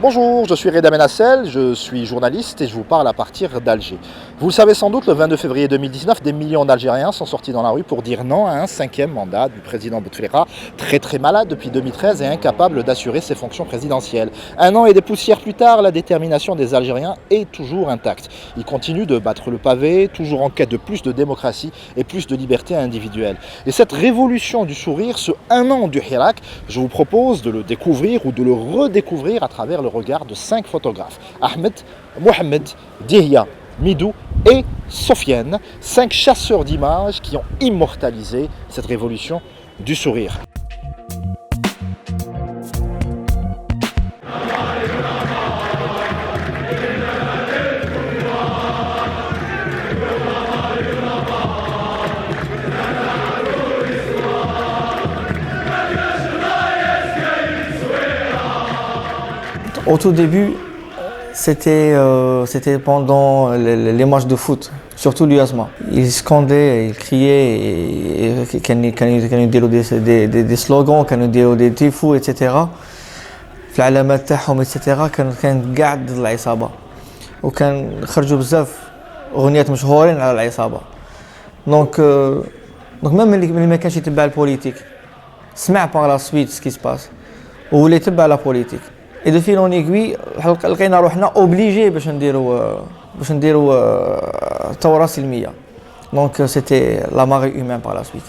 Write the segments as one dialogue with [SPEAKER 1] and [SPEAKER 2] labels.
[SPEAKER 1] Bonjour, je suis Reda Menassel, je suis journaliste et je vous parle à partir d'Alger. Vous le savez sans doute, le 22 février 2019, des millions d'Algériens sont sortis dans la rue pour dire non à un 5e mandat du président Bouteflika, très malade depuis 2013 et incapable d'assurer ses fonctions présidentielles. Un an et des poussières plus tard, la détermination des Algériens est toujours intacte. Ils continuent de battre le pavé, toujours en quête de plus de démocratie et plus de liberté individuelle. Et cette révolution du sourire, ce un an du Hirak, je vous propose de le découvrir ou de le redécouvrir à travers le regard de 5 photographes. Ahmed, Mohamed, Dihya, Midou et Sofiane, 5 chasseurs d'images qui ont immortalisé cette révolution du sourire.
[SPEAKER 2] Au tout début, c'était pendant les matchs de foot, surtout l'USMA. Ils scandaient, ils criaient, كانوا يديروا des slogans, كانوا يديروا des tifos, etc. في العلامات تاعهم etc. كانت قاع ضد العصابة. وكان خرجوا بزاف أغنيات مشهورين على العصابة. دونك même اللي ما كانش يتبع البوليتيك سمع par la suite ce qui se passe وولى يتبع la politique. Et de fil en aiguille, لقينا روحنا obligés باش نديروا ثورة سلمية. Donc c'était la marée humaine par la suite.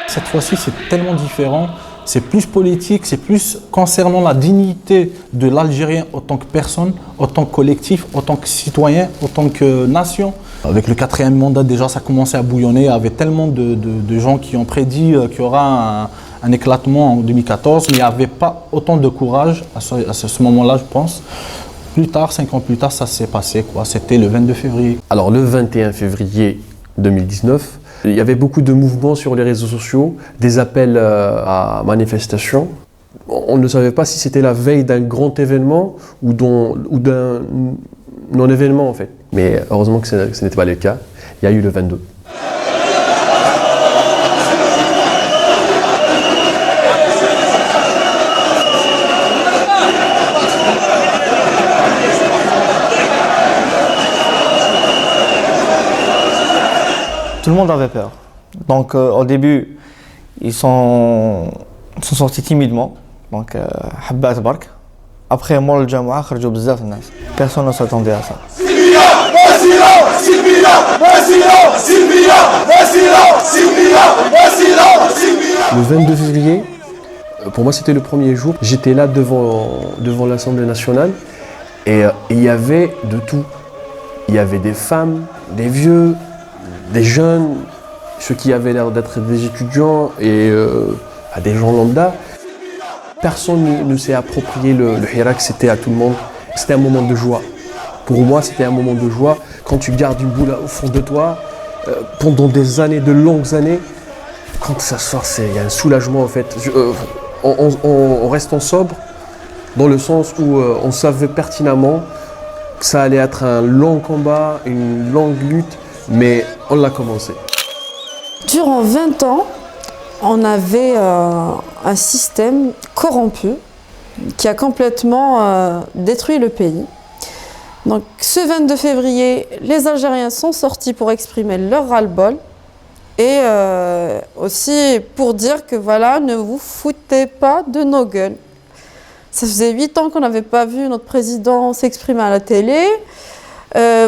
[SPEAKER 3] Cette fois-ci, c'est tellement différent. C'est plus politique, c'est plus concernant la dignité de l'Algérien en tant que personne, en tant que collectif, en tant que citoyen, en tant que nation. Avec le 4e mandat, déjà, ça commençait à bouillonner. Il y avait tellement de gens qui ont prédit qu'il y aura un éclatement en 2014, mais il n'y avait pas autant de courage à ce moment-là, je pense. Plus tard, 5 ans plus tard, ça s'est passé, quoi. C'était le 22 février.
[SPEAKER 4] Alors, le 21 février 2019, il y avait beaucoup de mouvements sur les réseaux sociaux, des appels à manifestation. On ne savait pas si c'était la veille d'un grand événement ou d'un non-événement en fait. Mais heureusement que ce n'était pas le cas. Il y a eu le 22.
[SPEAKER 2] Tout le monde avait peur. Donc au début, ils sont sortis timidement. Donc حبات برك. Après مول الجامعة خرجوا بزاف الناس. Personne ne s'attendait à ça.
[SPEAKER 4] Le 22 février, pour moi c'était le premier jour. J'étais là devant l'Assemblée nationale et il y avait de tout. Il y avait des femmes, des vieux, des jeunes, ceux qui avaient l'air d'être des étudiants et des gens lambda. Personne ne s'est approprié le Hirak, c'était à tout le monde. C'était un moment de joie. Pour moi, c'était un moment de joie. Quand tu gardes une boule au fond de toi, pendant des années, de longues années, quand ça sort, il y a un soulagement en fait. En restant sobre, dans le sens où on savait pertinemment que ça allait être un long combat, une longue lutte, mais on l'a commencé.
[SPEAKER 5] Durant 20 ans, on avait un système corrompu qui a complètement détruit le pays. Donc ce 22 février, les Algériens sont sortis pour exprimer leur ras-le-bol et aussi pour dire que voilà, ne vous foutez pas de nos gueules. Ça faisait 8 ans qu'on n'avait pas vu notre président s'exprimer à la télé.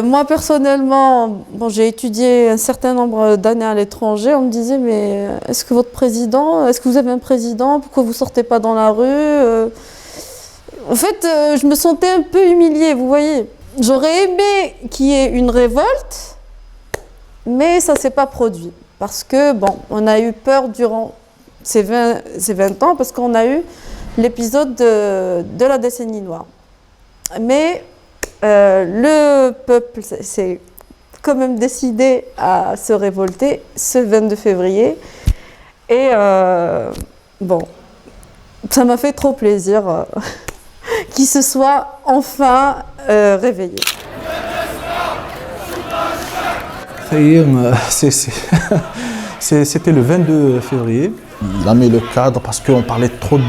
[SPEAKER 5] Moi personnellement, j'ai étudié un certain nombre d'années à l'étranger. On me disait mais est-ce que vous avez un président? Pourquoi vous sortez pas dans la rue? En fait, je me sentais un peu humiliée, vous voyez. J'aurais aimé qu'il y ait une révolte, mais ça s'est pas produit parce que on a eu peur durant ces 20 ans parce qu'on a eu l'épisode de la décennie noire. Mais le peuple s'est quand même décidé à se révolter ce 22 février. Et ça m'a fait trop plaisir qu'il se soit enfin réveillé.
[SPEAKER 3] C'était le 22 février. Il a mis le cadre parce qu'on parlait trop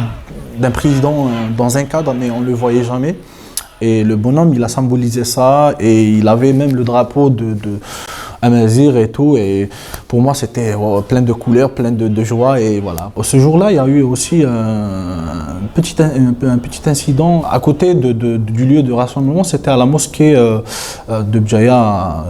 [SPEAKER 3] d'un président dans un cadre, mais on ne le voyait jamais. Et le bonhomme, il a symbolisé ça et il avait même le drapeau de Amazigh et tout. Et pour moi, c'était plein de couleurs, plein de joie. Et voilà. Ce jour-là, il y a eu aussi un petit incident à côté du lieu de rassemblement. C'était à la mosquée de Bjaya,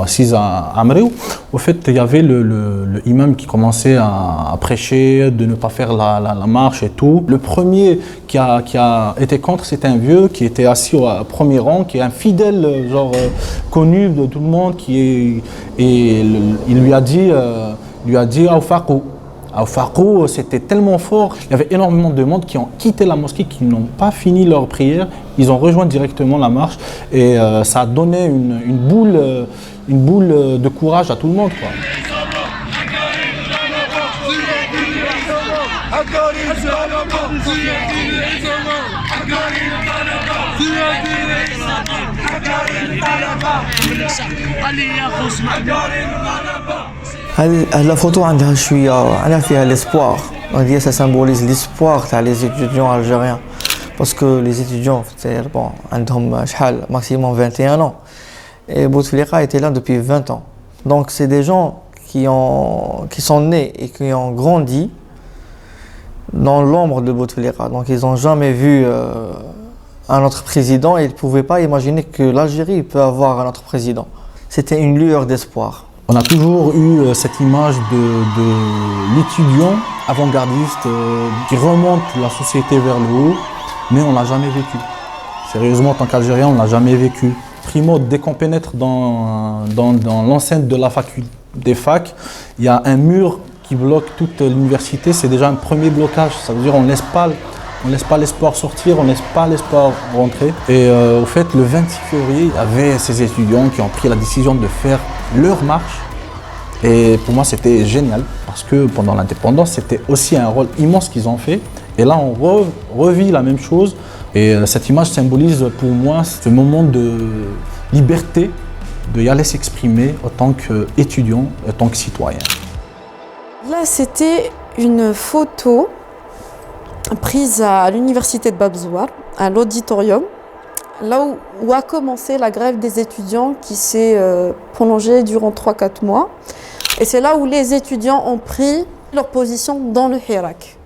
[SPEAKER 3] 6 à Amréou. Au fait, il y avait le imam qui commençait à prêcher, de ne pas faire la marche et tout. Le premier qui a été contre, c'était un vieux qui était assis au premier rang, qui est un fidèle, connu de tout le monde, il lui a dit Awfaqou. Awfaqou, c'était tellement fort. Il y avait énormément de monde qui ont quitté la mosquée, qui n'ont pas fini leur prière. Ils ont rejoint directement la marche et ça a donné une boule de courage à tout le monde, quoi.
[SPEAKER 2] La photo عندها شوية عندها فيها l'espoir. Donc ça symbolise l'espoir تاع les étudiants algériens parce que les étudiants bon عندهم شحال maximum 21 ans et Bouteflika était là depuis 20 ans. Donc c'est des gens qui sont nés et qui ont grandi dans l'ombre de Bouteflika. Donc ils n'ont jamais vu un autre président et ils ne pouvaient pas imaginer que l'Algérie peut avoir un autre président. C'était une lueur d'espoir.
[SPEAKER 3] On a toujours eu cette image de l'étudiant avant-gardiste qui remonte la société vers le haut, mais on ne l'a jamais vécu. Sérieusement, en tant qu'Algérien, on ne l'a jamais vécu. Primo, dès qu'on pénètre dans l'enceinte de la faculté des facs, il y a un mur qui bloque toute l'université. C'est déjà un premier blocage. Ça veut dire qu'on ne laisse pas l'espoir sortir, on ne laisse pas l'espoir rentrer. Et au fait, le 26 février, il y avait ces étudiants qui ont pris la décision de faire leur marche. Et pour moi, c'était génial parce que pendant l'indépendance, c'était aussi un rôle immense qu'ils ont fait. Et là, on revit la même chose. Et cette image symbolise pour moi ce moment de liberté, de y aller s'exprimer en tant qu'étudiant, en tant que citoyen.
[SPEAKER 5] Là, c'était une photo prise à l'université de Bab Zouar, à l'auditorium, là où a commencé la grève des étudiants qui s'est prolongée durant 3-4 mois. Et c'est là où les étudiants ont pris leur position dans le Hirak.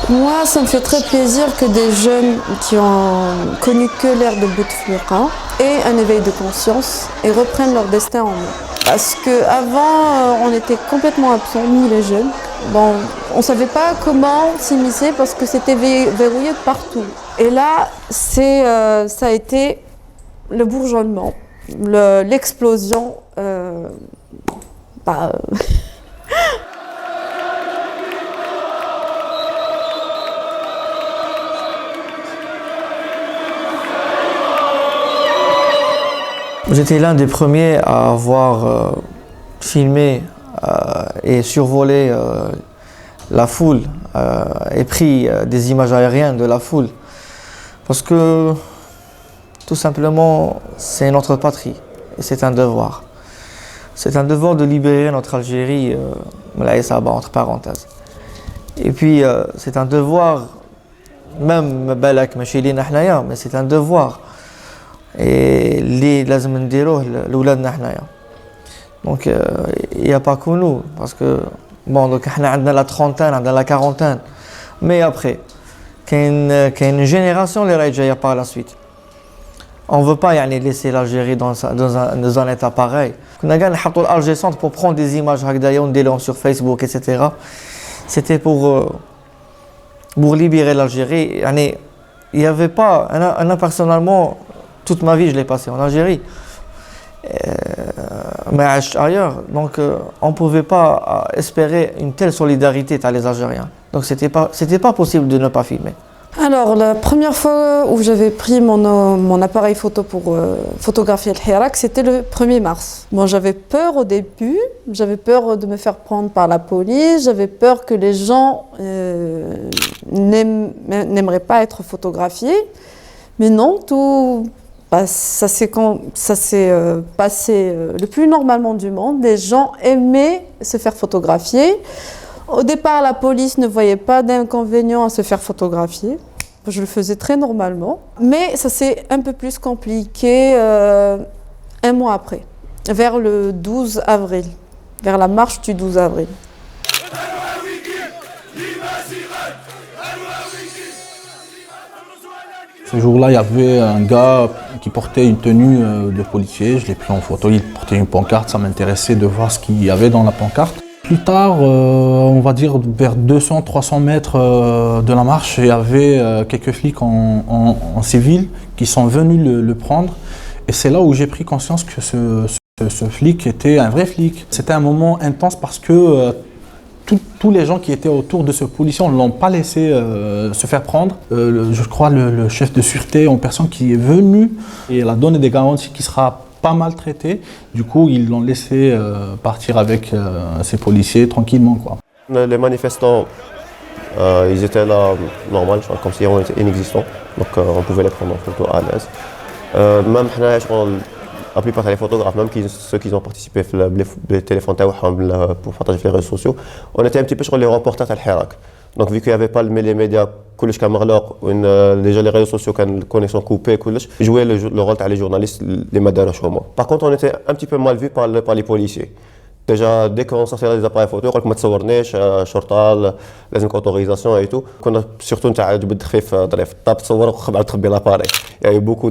[SPEAKER 5] Moi, ça me fait très plaisir que des jeunes qui ont connu que l'ère de Bouteflika aient un éveil de conscience et reprennent leur destin en main. Parce qu'avant, on était complètement absents, nous les jeunes. Bon, on ne savait pas comment s'immiscer parce que c'était verrouillé partout. Et là, ça a été le bourgeonnement, l'explosion.
[SPEAKER 2] J'étais l'un des premiers à avoir filmé et survolé la foule et pris des images aériennes de la foule. Parce que tout simplement, c'est notre patrie et c'est un devoir. C'est un devoir de libérer notre Algérie, entre parenthèses. Et puis, c'est un devoir, même mais c'est un devoir. Et les لازم نديروه لولادنا حنايا. Donc il n'y a pas que nous parce que bon donc احنا عندنا la trentaine, عندنا la quarantaine. Mais après qu'il y a une génération اللي راهي جايه par la suite. On veut pas laisser l'Algérie dans un état pareil. كنا قاعد نحطوا l'Alger Centre pour prendre des images هكذايا ونديرهم sur Facebook etc. C'était pour libérer l'Algérie. Il y avait pas انا personnellement toute ma vie, je l'ai passé en Algérie, mais ailleurs. Donc, on ne pouvait pas espérer une telle solidarité à les Algériens. Donc, c'était pas possible de ne pas filmer.
[SPEAKER 5] Alors, la première fois où j'avais pris mon appareil photo pour photographier le Hirak, c'était le 1er mars. Bon, j'avais peur au début, j'avais peur de me faire prendre par la police, j'avais peur que les gens n'aimeraient pas être photographiés. Mais non, tout, ça s'est passé le plus normalement du monde. Les gens aimaient se faire photographier. Au départ, la police ne voyait pas d'inconvénient à se faire photographier. Je le faisais très normalement. Mais ça s'est un peu plus compliqué un mois après, vers le 12 avril, vers la marche du 12 avril.
[SPEAKER 3] Ce jour-là, il y avait un gars qui portait une tenue de policier. Je l'ai pris en photo, il portait une pancarte, ça m'intéressait de voir ce qu'il y avait dans la pancarte. Plus tard, on va dire vers 200-300 mètres de la marche, il y avait quelques flics en civil qui sont venus le prendre. Et c'est là où j'ai pris conscience que ce flic était un vrai flic. C'était un moment intense parce que tous les gens qui étaient autour de ce policier, on ne l'ont pas laissé se faire prendre. Je crois le chef de sûreté en personne qui est venu et il a donné des garanties qu'il sera pas maltraité. Du coup, ils l'ont laissé partir avec ces policiers tranquillement, quoi.
[SPEAKER 6] Les manifestants, ils étaient là normal, comme si on était inexistants. Donc on pouvait les prendre en photo à l'aise. Même la plupart des photographes, même ceux qui ont participé les téléphones pour partager les réseaux sociaux, on était un petit peu sur les reporters de Hirak. Donc vu qu'il n'y avait pas les médias, déjà les réseaux sociaux, la connexion coupée, ils jouaient le rôle des journalistes, les médias. Par contre, on était un petit peu mal vus par les policiers. Déjà, dès qu'on sortait des appareils photo, on ne تصورناش شرطة لازم autorisation et tout. كنا surtout نتاع جبد خفيف ظريف طاب تصور وخبع تخبي l'appareil. Il y a eu beaucoup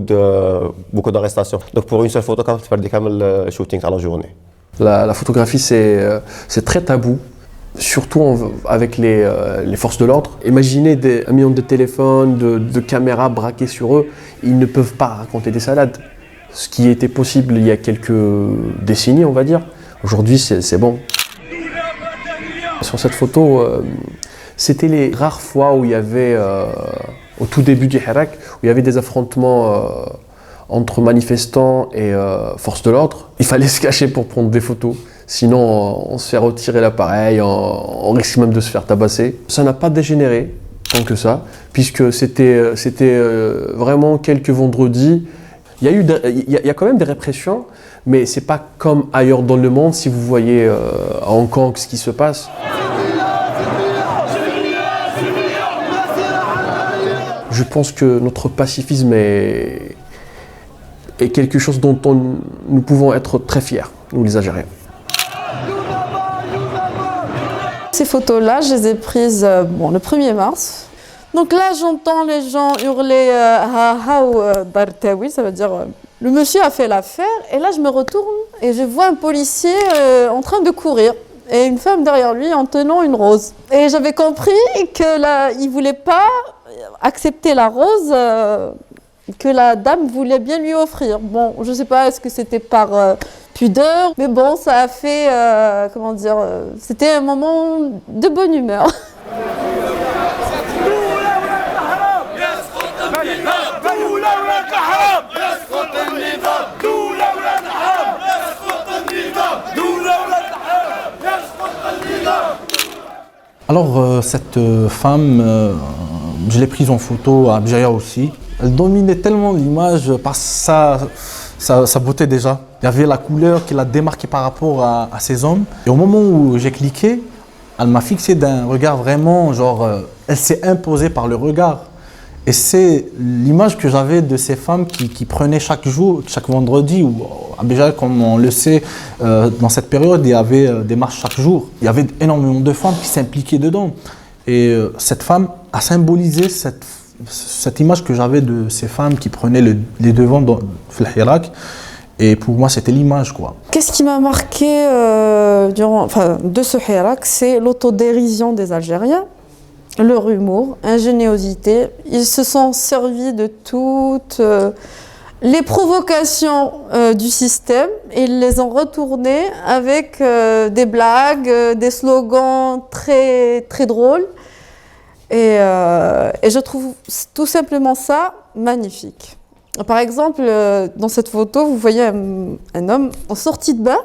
[SPEAKER 6] d'arrestations. Donc pour une seule photo, quand tu fais le shooting à la journée.
[SPEAKER 4] La photographie, c'est très tabou, surtout avec les forces de l'ordre. Imaginez un million de téléphones, de caméras braquées sur eux, ils ne peuvent pas raconter des salades. Ce qui était possible il y a quelques décennies, on va dire. Aujourd'hui, c'est bon. Sur cette photo, c'était les rares fois où il y avait, au tout début du Hirak, où il y avait des affrontements entre manifestants et forces de l'ordre. Il fallait se cacher pour prendre des photos. Sinon, on se fait retirer l'appareil, on risque même de se faire tabasser. Ça n'a pas dégénéré tant que ça, puisque c'était vraiment quelques vendredis. Il y a quand même des répressions, mais c'est pas comme ailleurs dans le monde. Si vous voyez à Hong Kong ce qui se passe. Je pense que notre pacifisme est quelque chose dont nous pouvons être très fiers, nous les Algériens.
[SPEAKER 5] Ces photos-là, je les ai prises le 1er mars. Donc là, j'entends les gens hurler ha ha ou dartawi, ça veut dire le monsieur a fait l'affaire. Et là, je me retourne et je vois un policier en train de courir et une femme derrière lui en tenant une rose. Et j'avais compris que là, il voulait pas accepter la rose que la dame voulait bien lui offrir. Bon, je sais pas, est-ce que c'était par pudeur, mais bon, ça a fait, c'était un moment de bonne humeur.
[SPEAKER 3] Alors cette femme, je l'ai prise en photo à Abjaya aussi. Elle dominait tellement l'image par sa beauté déjà. Il y avait la couleur qui l'a démarquée par rapport à ses hommes. Et au moment où j'ai cliqué, elle m'a fixé d'un regard vraiment, elle s'est imposée par le regard. Et c'est l'image que j'avais de ces femmes qui prenaient chaque jour, chaque vendredi, ou à Béjaïa, comme on le sait, dans cette période, il y avait des marches chaque jour. Il y avait énormément de femmes qui s'impliquaient dedans. Et cette femme a symbolisé cette image que j'avais de ces femmes qui prenaient les devants dans le Hirak. Et pour moi, c'était l'image, quoi.
[SPEAKER 5] Qu'est-ce qui m'a marqué de ce Hirak, c'est l'autodérision des Algériens. Leur humour, ingéniosité, ils se sont servis de toutes les provocations du système et ils les ont retournées avec des blagues, des slogans très, très drôles. Et je trouve tout simplement ça magnifique. Par exemple, dans cette photo, vous voyez un homme en sortie de bain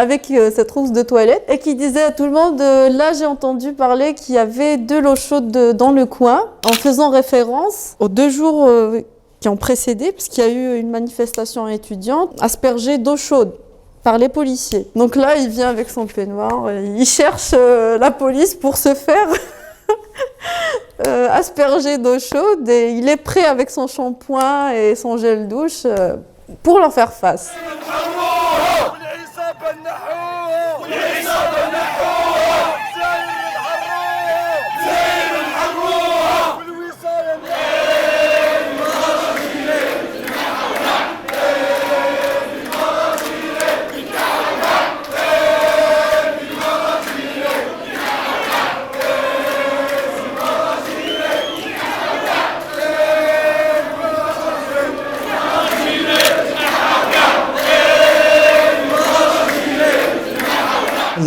[SPEAKER 5] avec cette trousse de toilette et qui disait à tout le monde là j'ai entendu parler qu'il y avait de l'eau chaude dans le coin, en faisant référence aux 2 jours qui ont précédé, puisqu'il y a eu une manifestation étudiante aspergée d'eau chaude par les policiers. Donc là, il vient avec son peignoir, il cherche la police pour se faire asperger d'eau chaude et il est prêt avec son shampoing et son gel douche pour leur faire face.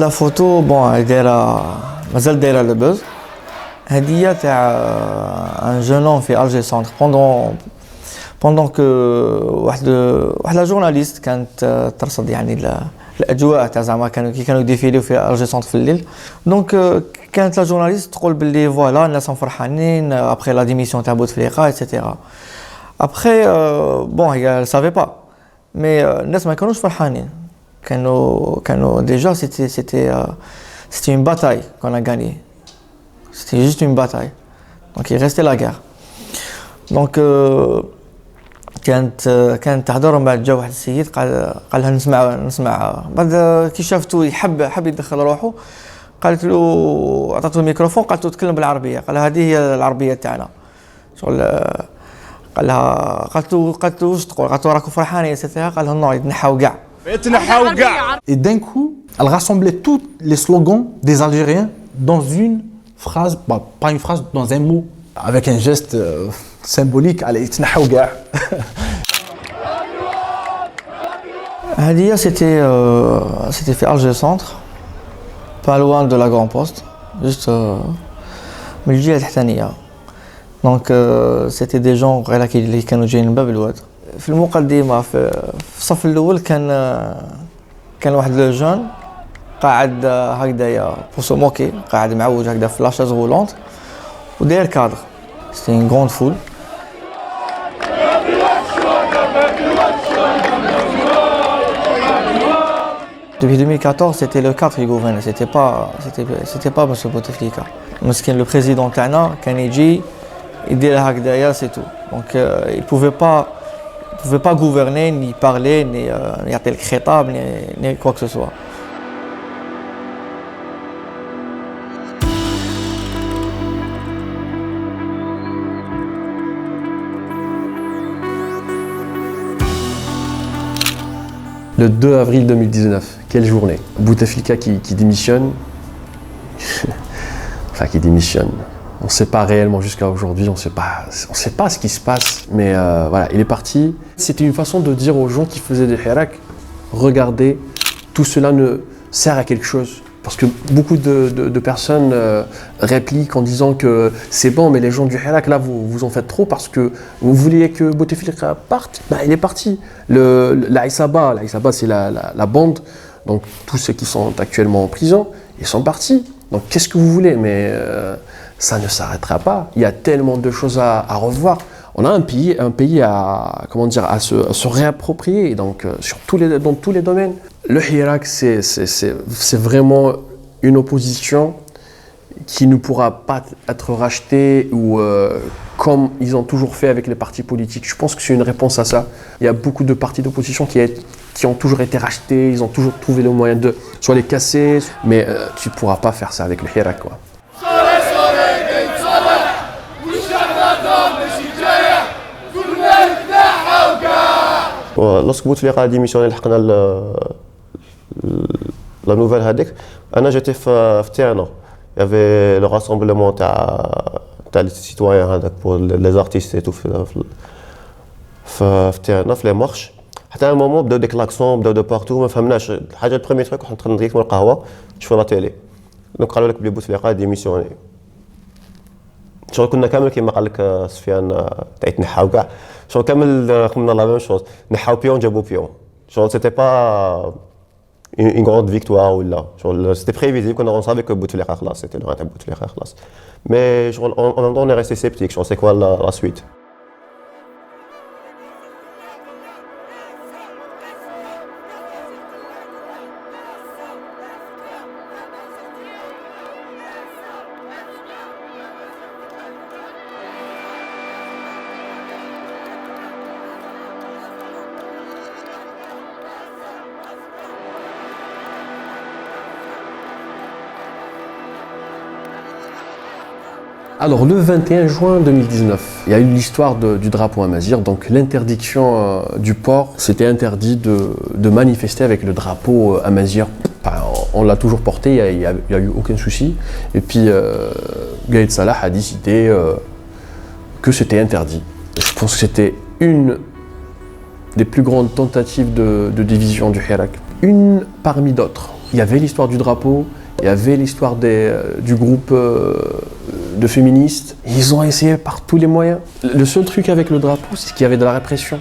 [SPEAKER 2] La photo, bon, elle مازال دايره le buzz. هدية تاع un jeune homme في Alger Centre pendant que واحد لا جورناليست كانت ترصد يعني الاجواء تاع زعما كانوا يديفيليو في Alger Centre في الليل. دونك كانت لا جورناليست تقول باللي فوالا الناس فرحانين ابخي لا ديميسيون تاع بوتفليقه ايتترا. ابخي bon هي savait pas mais الناس ما كانوش فرحانين. Déjà, c'était une bataille qu'on a gagnée. C'était juste une bataille. Donc il restait la guerre. Donc كانت تحضر من بعد جا واحد السيد قال لها نسمع بعد كي شافته حب يدخل روحه قالت له عطته الميكروفون قالت له تكلم بالعربيه قال لها هذه هي العربيه تاعنا شغل قالت له واش تقول قالت له راكم فرحانين قال لها نو يتنحاو كاع.
[SPEAKER 3] Et d'un coup, elle rassemblait tous les slogans des Algériens dans une phrase, pas une phrase, dans un mot, avec un geste symbolique. Allez, تنحاو كاع.
[SPEAKER 2] Hadia, c'était fait Alger Centre, pas loin de la Grand Poste, juste من الجهة التحتانية. Donc c'était des gens اللي كانوا جايين من باب الواد. في المقدمة في الصف الأول كان واحد لو جون قاعد هكذايا بور سو موكي قاعد معوج هكذا في لاشاز غولونت وداير كادر. C'était une grande foule. Depuis 2014, c'était le 4 qui gouvernait, c'était pas M. Bouteflika. مسكين le président تاعنا كان يجي يدير هكذايا c'est tout. Donc il pouvait pas gouverner, ni parler, ni يعطي لك خطاب, ni quoi que ce soit.
[SPEAKER 4] Le 2 avril 2019, quelle journée. Bouteflika qui démissionne. Enfin, qui démissionne. On ne sait pas réellement jusqu'à aujourd'hui, on ne sait pas ce qui se passe, mais voilà, il est parti. C'était une façon de dire aux gens qui faisaient des hirak, regardez, tout cela ne sert à quelque chose. Parce que beaucoup de personnes répliquent en disant que c'est bon, mais les gens du hirak, là, vous en faites trop parce que vous vouliez que Bouteflika parte. Ben, il est parti. La Issaba, c'est la bande, donc tous ceux qui sont actuellement en prison, ils sont partis. Donc qu'est-ce que vous voulez, mais ça ne s'arrêtera pas. Il y a tellement de choses à revoir. On a un pays à se réapproprier donc, dans tous les domaines. Le hirak, c'est vraiment une opposition qui ne pourra pas être rachetée ou comme ils ont toujours fait avec les partis politiques. Je pense que c'est une réponse à ça. Il y a beaucoup de partis d'opposition qui ont toujours été rachetés, ils ont toujours trouvé le moyen de soit les casser, mais tu ne pourras pas faire ça avec le hirak, quoi.
[SPEAKER 6] Lorsque Bouteflika a démissionné, la nouvelle هذيك انا j'étais في تيرنا. Il y avait le rassemblement تاع les citoyens هذاك pour les artistes et tout في تيرنا في لي مارش. حتى à un moment بداو ديك لاكسون بداو دو بارتو ما فهمناش الحاجه البريمير تروك كنت نضيق من القهوه نشوف لا تيلي دونك قالوا لك بلي بوتفليقه ديميسيوني شغل كنا كامل كيما قال لك سفيان تاع نحاو كاع شغل كامل قمنا لا ميم شوز نحاو بيون جابوا بيون شغل سيتي با une grande victoire ou là c'était prévisible qu'on savait que Bouteflika خلاص c'était le rate Bouteflika خلاص mais en même temps on est resté sceptique c'est quoi la suite.
[SPEAKER 4] Alors le 21 juin 2019, il y a eu l'histoire du drapeau amazigh, donc l'interdiction du port, c'était interdit de manifester avec le drapeau amazigh. Enfin, on l'a toujours porté, il n'y a eu aucun souci. Et puis Gaïd Salah a décidé que c'était interdit. Je pense que c'était une des plus grandes tentatives de division du Hirak. Une parmi d'autres. Il y avait l'histoire du drapeau, il y avait l'histoire du groupe de féministes. Ils ont essayé par tous les moyens. Le seul truc avec le drapeau, c'est qu'il y avait de la répression.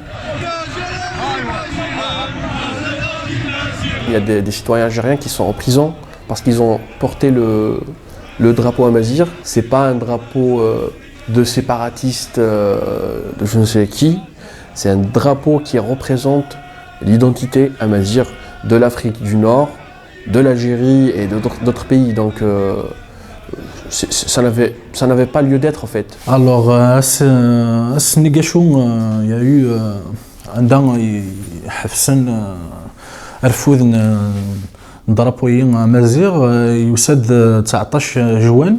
[SPEAKER 4] Il y a des citoyens algériens qui sont en prison parce qu'ils ont porté le drapeau amazigh. C'est pas un drapeau de séparatistes de je ne sais qui. C'est un drapeau qui représente l'identité amazigh de l'Afrique du Nord, de l'Algérie et d'autres pays. Donc ça n'avait pas lieu d'être en fait.
[SPEAKER 3] Alors, ce négation, il y a eu un dan Hafsan رفوذ ضربوين امازيغ يسد 19 جوان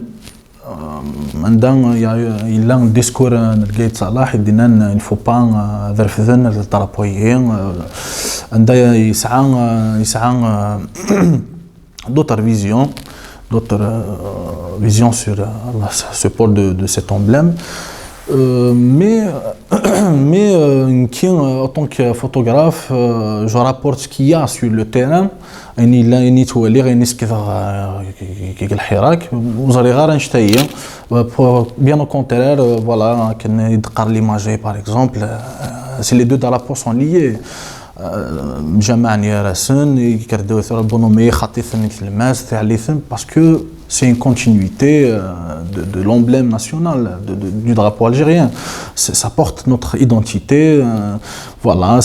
[SPEAKER 3] عندنا إلا ديسكور نلقيت صلاح يدينا الفو با ذرفذن الضربويين عندها يسعى d'autres visions sur ce pôle de cet emblème. Mais en tant que photographe, je rapporte ce qu'il y a sur le terrain. Il تولي غينيس كيف الحراك وزاري غير نشتايه bien au contraire voilà كان يدقر ليماجي par exemple si les deux drapeaux sont liés جمعني راسن يكردو ربونومي خاطي ثني الماس تاع ليثم parce que c'est une continuité de l'emblème national, du drapeau algérien. Ça porte notre identité. Voilà,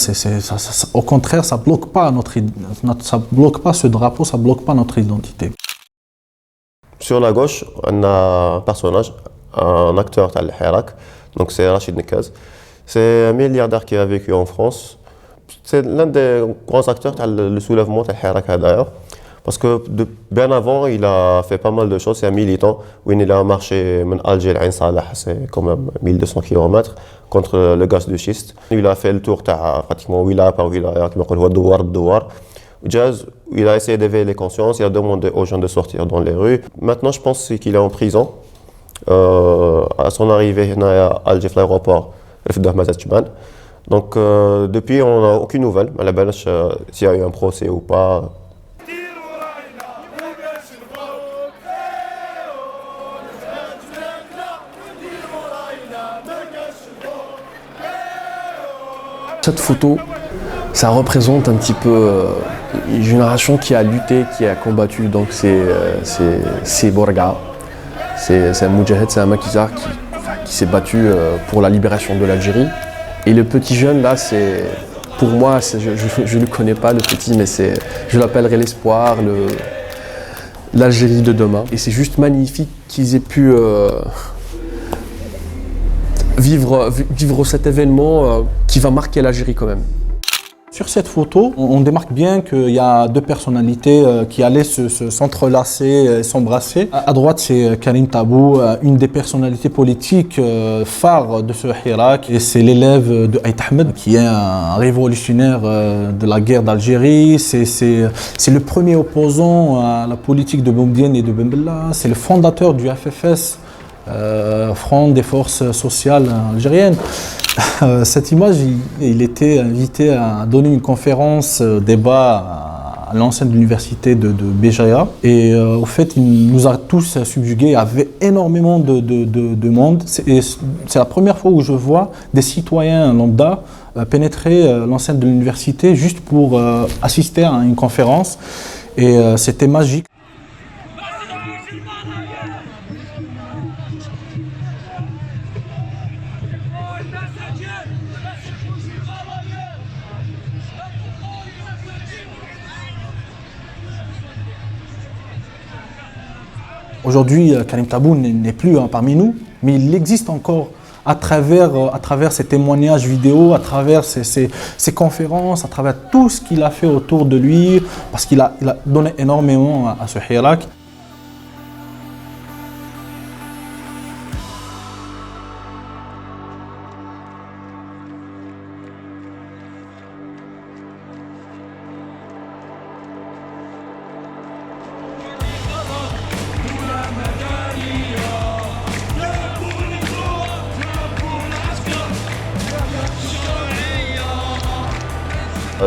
[SPEAKER 3] au contraire, ça bloque pas ce drapeau, ça bloque pas notre identité.
[SPEAKER 6] Sur la gauche, on a un personnage, un acteur de Hirak, donc c'est Rachid Nekaz. C'est un milliardaire qui a vécu en France. C'est l'un des grands acteurs du soulèvement de Hirak d'ailleurs. Parce que bien avant, il a fait pas mal de choses. C'est un militant où il a marché d'Alger à Ain Salah, c'est quand même 1200 km contre le gaz de schiste. Il a fait le tour pratiquement wilaya par wilaya, comme on dit, douar. Jazz, il a essayé d'éveiller les consciences, il a demandé aux gens de sortir dans les rues. Maintenant, je pense qu'il est en prison. À son arrivée à Alger, l'aéroport, donc depuis, on n'a aucune nouvelle. À la bâche, s'il y a eu un procès ou pas.
[SPEAKER 4] Cette photo, ça représente un petit peu une génération qui a lutté, qui a combattu. Donc c'est Borga, c'est un Moudjahed, c'est un maquisard qui s'est battu pour la libération de l'Algérie. Et le petit jeune là, c'est pour moi, je ne le connais pas le petit, mais je l'appellerai l'espoir, l'Algérie de demain. Et c'est juste magnifique qu'ils aient pu vivre cet événement qui va marquer l'Algérie quand même.
[SPEAKER 3] Sur cette photo, on démarque bien qu'il y a deux personnalités qui allaient s'entrelacer, s'embrasser. À droite, c'est Karim Tabou, une des personnalités politiques phares de ce Hirak. Et c'est l'élève de Aït Ahmed, qui est un révolutionnaire de la guerre d'Algérie. C'est le premier opposant à la politique de Boumedienne et de Ben Bella. C'est le fondateur du FFS. Front des forces sociales algériennes. Cette image, il était invité à donner une conférence débat à l'enceinte de l'université de Béjaïa. Et au fait, il nous a tous subjugués. Il y avait énormément de monde. C'est la première fois où je vois des citoyens lambda pénétrer l'enceinte de l'université juste pour assister à une conférence. Et c'était magique. Aujourd'hui, Karim Taboun n'est plus parmi nous, mais il existe encore à travers ses témoignages vidéo, à travers ses conférences, à travers tout ce qu'il a fait autour de lui, parce qu'il a donné énormément à ce Hirak.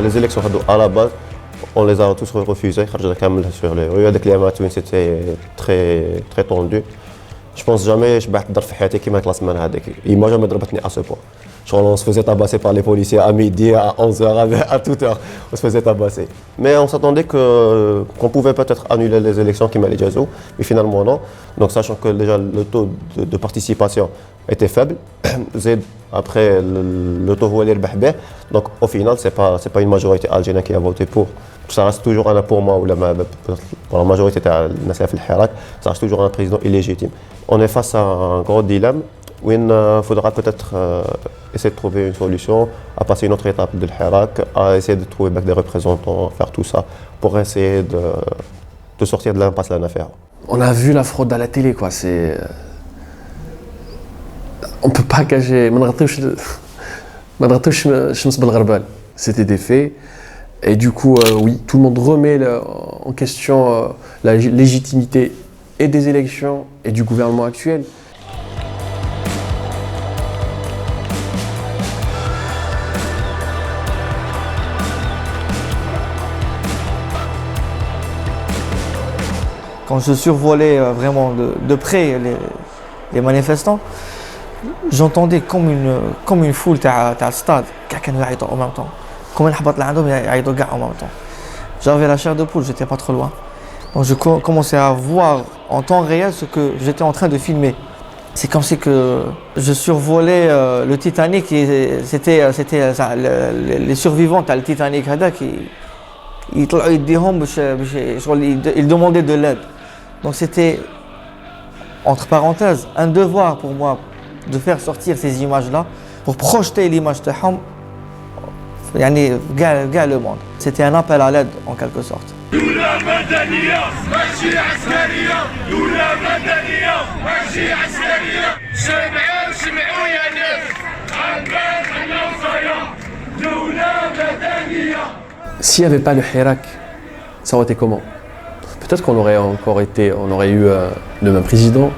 [SPEAKER 6] Les élections à la base, on les a tous refusées. Sur les rues avec les amatouines, c'était très tendu. Je pense jamais je vais faire des qui la semaine avec. Il m'a jamais drapé à ce point. On se faisait tabasser par les policiers à midi, à 11h, à toute heure. On se faisait tabasser. Mais on s'attendait qu'on pouvait peut-être annuler les élections qui m'allaient Jazou, mais finalement non. Donc sachant que déjà le taux de participation était faible, après le taux où donc au final c'est pas une majorité algérienne qui a voté pour. Ça reste toujours un pour moi ou pour la majorité de Nassef El Hirak, ça reste toujours un président illégitime. On est face à un gros dilemme où il faudra peut-être essayer de trouver une solution, à passer une autre étape de l'Hirak, à essayer de trouver des représentants, faire tout ça pour essayer de sortir de l'impasse de l'affaire.
[SPEAKER 4] On a vu la fraude à la télé, quoi. On peut pas cacher. C'était des faits. Et du coup, oui, tout le monde remet en question la légitimité et des élections et du gouvernement actuel.
[SPEAKER 2] Quand je survolais vraiment de près les manifestants, j'entendais comme une foule à stade qui en même temps. Comme un habat en même temps. J'avais la chair de poule, j'étais pas trop loin. Donc je commençais à voir en temps réel ce que j'étais en train de filmer. C'est comme si que je survolais le Titanic et c'était les survivants le Titanic ils demandaient de l'aide. Donc c'était, entre parenthèses, un devoir pour moi de faire sortir ces images-là pour projeter l'image de Ham le monde. C'était un appel à l'aide en quelque sorte.
[SPEAKER 4] S'il n'y avait pas le Hirak, ça aurait été comment? Peut-être qu'on aurait eu le même président,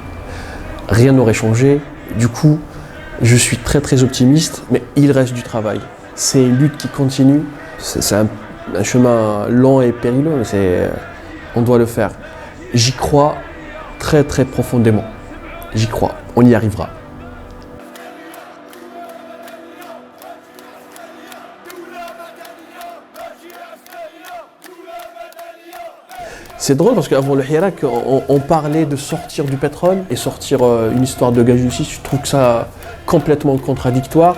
[SPEAKER 4] rien n'aurait changé. Du coup, je suis très optimiste, mais il reste du travail. C'est une lutte qui continue, c'est un chemin lent et périlleux, mais on doit le faire. J'y crois très profondément. J'y crois, on y arrivera. C'est drôle parce qu'avant le Hirak, on parlait de sortir du pétrole et sortir une histoire de gage justice. Je trouve que ça complètement contradictoire.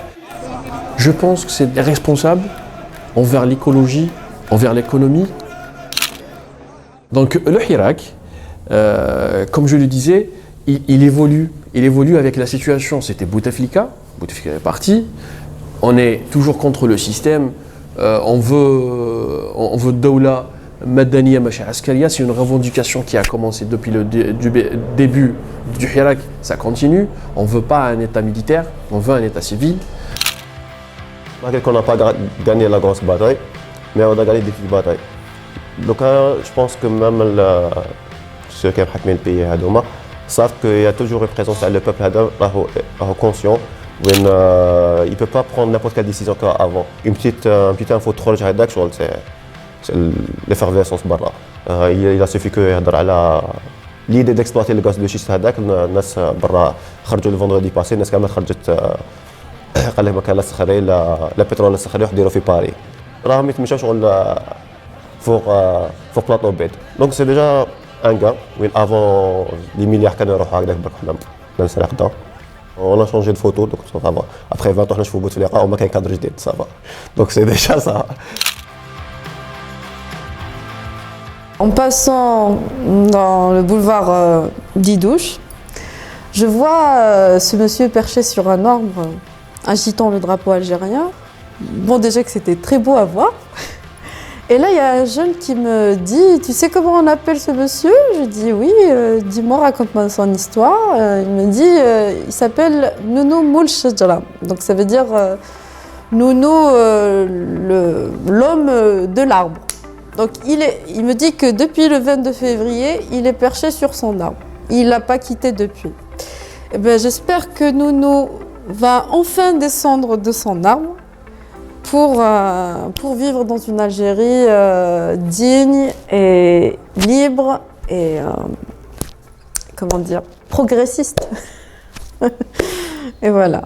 [SPEAKER 4] Je pense que c'est responsable envers l'écologie, envers l'économie. Donc le Hirak, comme je le disais, il évolue avec la situation. C'était Bouteflika est parti. On est toujours contre le système. On veut Daoula Madaniya Macha Askaria, c'est une revendication qui a commencé depuis le début du Hirak, ça continue. On ne veut pas un État militaire, on veut un État civil.
[SPEAKER 6] Malgré qu'on n'a pas gagné la grosse bataille, mais on a gagné des petites batailles. Donc je pense que même ceux qui ont le pays à Douma savent qu'il y a toujours une présence le peuple conscient. Il ne peut pas prendre n'importe quelle décision qu'avant. Une petite info trop c'est l'effervescence برا. Il a suffi que يهضر على l'idée d'exploiter le gaz de schiste هذاك الناس برا خرجوا le vendredi passé الناس كامل خرجت قال لهم كان لا سخري لا بترول لا سخري يديروا في باري راهم يتمشاو شغل فوق بلاطو بيت دونك سي ديجا ان غا وين افون لي مليار كانوا يروحوا هكذاك برك حنا ناس هكذا on a changé de photo donc ça va après 20 ans حنا نشوفوا بوتفليقه وما كاين كادر جديد ça va donc c'est déjà ça.
[SPEAKER 5] En passant dans le boulevard d'Idouche, je vois ce monsieur perché sur un arbre agitant le drapeau algérien. Bon, déjà que c'était très beau à voir. Et là, il y a un jeune qui me dit « Tu sais comment on appelle ce monsieur ?» Je dis « Oui, dis-moi, raconte-moi son histoire. » Il me dit « Il s'appelle Nounou Moul Shajra. » Donc ça veut dire Nounou, l'homme de l'arbre. Donc il me dit que depuis le 22 février, il est perché sur son arbre. Il ne l'a pas quitté depuis. Eh bien, j'espère que Nounou va enfin descendre de son arbre pour vivre dans une Algérie digne et libre et comment dire, progressiste. Et voilà.